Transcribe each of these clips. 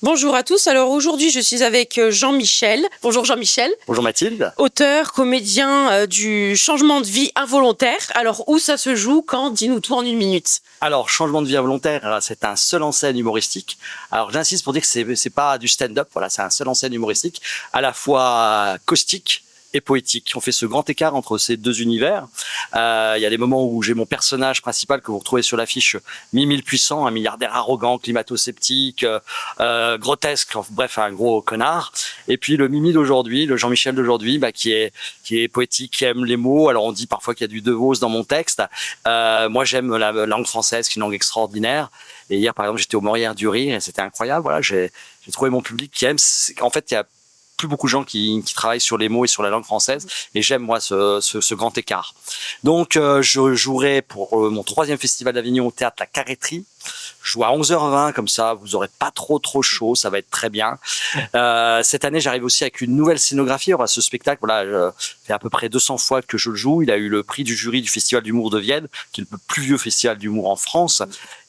Bonjour à tous. Alors aujourd'hui, je suis avec Jean-Michel. Bonjour Jean-Michel. Bonjour Mathilde. Auteur, comédien du changement de vie involontaire. Alors où ça se joue, quand? Dis-nous tout en une minute. Alors, changement de vie involontaire, c'est un seul en scène humoristique. Alors, j'insiste pour dire que c'est pas du stand-up. Voilà, c'est un seul en scène humoristique, à la fois caustique et poétique. On fait ce grand écart entre ces deux univers. Il y a des moments où j'ai mon personnage principal que vous retrouvez sur l'affiche, Mimi le puissant, un milliardaire arrogant, climato-sceptique, grotesque, bref, un gros connard. Et puis le Mimi d'aujourd'hui, le Jean-Michel d'aujourd'hui, qui est poétique, qui aime les mots. Alors on dit parfois qu'il y a du De Vos dans mon texte. Moi, j'aime la langue française, qui est une langue extraordinaire. Et hier, par exemple, j'étais au Molière du Rire et c'était incroyable. Voilà, j'ai trouvé mon public qui aime. En fait, il y a plus beaucoup de gens qui travaillent sur les mots et sur la langue française, et j'aime moi ce grand écart. Donc je jouerai pour mon 3e festival d'Avignon au théâtre La Carreterie. Je joue à 11h20, comme ça vous aurez pas trop chaud, ça va être très bien. Cette année, j'arrive aussi avec une nouvelle scénographie. Alors, ce spectacle, voilà, fait à peu près 200 fois que je le joue. Il a eu le prix du jury du Festival d'humour de Vienne, qui est le plus vieux festival d'humour en France.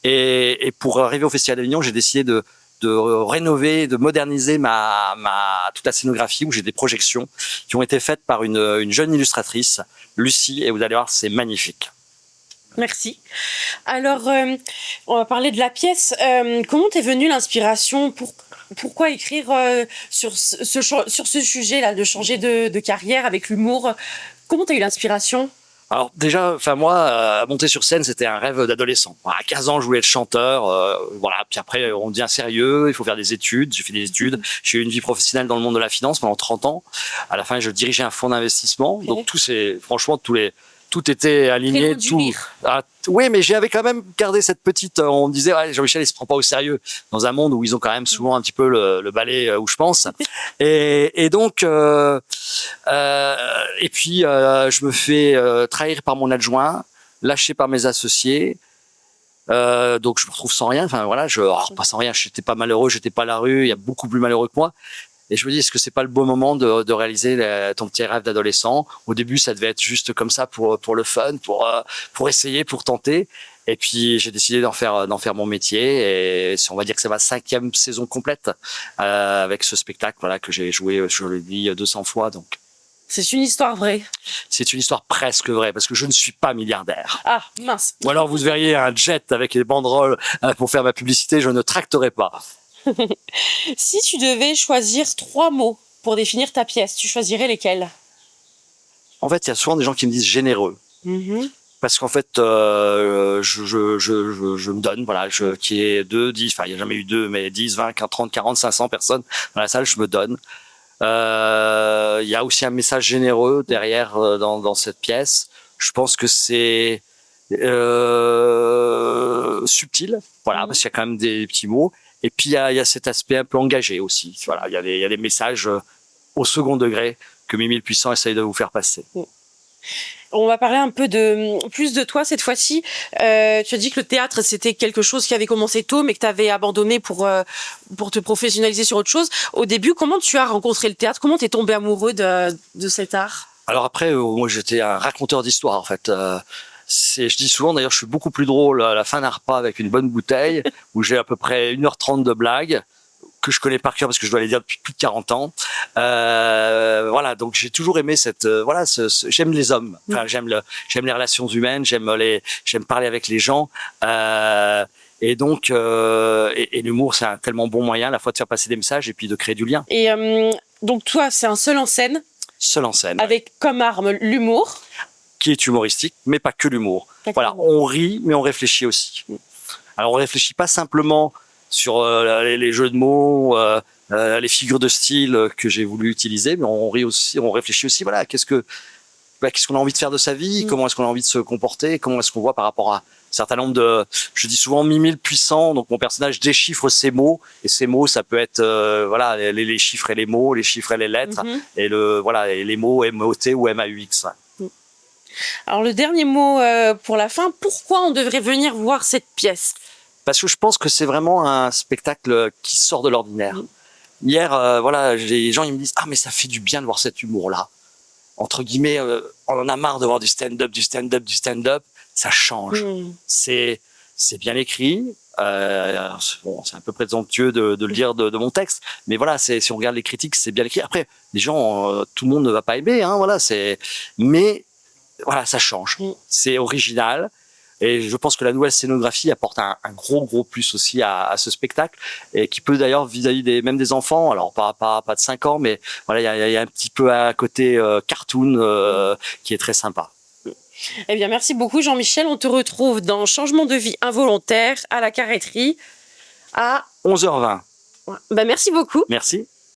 Et pour arriver au Festival d'Avignon, j'ai décidé de rénover, de moderniser toute la scénographie, où j'ai des projections qui ont été faites par une jeune illustratrice, Lucie, et vous allez voir, c'est magnifique. Merci. Alors, on va parler de la pièce. Comment t'es venue l'inspiration? Pourquoi écrire sur ce sujet-là, de changer de carrière avec l'humour? Comment t'as eu l'inspiration? Alors déjà, moi, monter sur scène, c'était un rêve d'adolescent. À 15 ans, je voulais être chanteur. Voilà. Puis après, on devient sérieux, il faut faire des études. J'ai fait des études. J'ai eu une vie professionnelle dans le monde de la finance pendant 30 ans. À la fin, je dirigeais un fonds d'investissement. Okay. Donc tout était aligné. Oui, mais j'avais quand même gardé cette petite. On disait, ouais, Jean-Michel, il se prend pas au sérieux dans un monde où ils ont quand même souvent un petit peu le balai où je pense. Et donc, et puis je me fais trahir par mon adjoint, lâché par mes associés. Donc je me retrouve sans rien. Enfin voilà, pas sans rien. J'étais pas malheureux, j'étais pas à la rue. Il y a beaucoup plus malheureux que moi. Et je me dis, est-ce que c'est pas le bon moment de réaliser ton petit rêve d'adolescent? Au début, ça devait être juste comme ça pour le fun, pour essayer, pour tenter. Et puis, j'ai décidé d'en faire mon métier. Et on va dire que c'est ma 5e saison complète, avec ce spectacle, voilà, que j'ai joué, je le dis, 200 fois, donc. C'est une histoire vraie. C'est une histoire presque vraie, parce que je ne suis pas milliardaire. Ah, mince. Ou alors, vous verriez un jet avec les banderoles pour faire ma publicité, je ne tracterai pas. Si tu devais choisir 3 mots pour définir ta pièce, tu choisirais lesquels? En fait, il y a souvent des gens qui me disent généreux. Parce qu'en fait, je me donne, voilà, qui est 2, 10, enfin, il n'y a jamais eu 2, mais 10, 20, 30, 40, 500 personnes dans la salle, je me donne. Il y a aussi un message généreux derrière dans cette pièce. Je pense que c'est subtil, voilà, parce qu'il y a quand même des petits mots. Et puis il y a cet aspect un peu engagé aussi. Voilà, il y a des messages au second degré que Mimi le puissant essaye de vous faire passer. On va parler un peu plus de toi cette fois-ci. Tu as dit que le théâtre, c'était quelque chose qui avait commencé tôt, mais que tu avais abandonné pour te professionnaliser sur autre chose. Au début, comment tu as rencontré le théâtre? Comment tu es tombé amoureux de cet art? Alors après, moi j'étais un raconteur d'histoire en fait. Je dis souvent, d'ailleurs, je suis beaucoup plus drôle à la fin d'un repas avec une bonne bouteille, où j'ai à peu près 1h30 de blagues, que je connais par cœur parce que je dois les dire depuis plus de 40 ans. Voilà, donc j'ai toujours aimé j'aime les hommes. Enfin, j'aime les relations humaines, j'aime parler avec les gens. Et donc, et l'humour, c'est un tellement bon moyen à la fois de faire passer des messages et puis de créer du lien. Et donc toi, c'est un seul en scène. Seul en scène. Avec comme arme l'humour. Qui est humoristique, mais pas que l'humour. Voilà, on rit, mais on réfléchit aussi. Alors, on réfléchit pas simplement sur les jeux de mots, les figures de style que j'ai voulu utiliser, mais on réfléchit aussi. Voilà, qu'est-ce qu'on a envie de faire de sa vie, comment est-ce qu'on a envie de se comporter, comment est-ce qu'on voit par rapport à un certain nombre de. Je dis souvent Mimi le puissant, donc mon personnage déchiffre ses mots, et ces mots, ça peut être voilà, les chiffres et les mots, les chiffres et les lettres, et les mots M-O-T ou M-A-U-X. Alors le dernier mot pour la fin, pourquoi on devrait venir voir cette pièce? Parce que je pense que c'est vraiment un spectacle qui sort de l'ordinaire. Hier, voilà, les gens ils me disent « Ah mais ça fait du bien de voir cet humour-là ». Entre guillemets, on en a marre de voir du stand-up, ça change. C'est bien écrit, Bon, c'est un peu présomptueux de le dire de mon texte, mais voilà, si on regarde les critiques, c'est bien écrit. Après, les gens, tout le monde ne va pas aimer, hein, voilà, mais voilà, ça change. C'est original. Et je pense que la nouvelle scénographie apporte un gros plus aussi à ce spectacle, et qui peut d'ailleurs vis-à-vis même des enfants, alors pas de 5 ans, mais voilà, il y a un petit peu à côté cartoon qui est très sympa. Eh bien, merci beaucoup Jean-Michel. On te retrouve dans Changement de vie involontaire à la Carretterie à 11h20. Bah, merci beaucoup. Merci.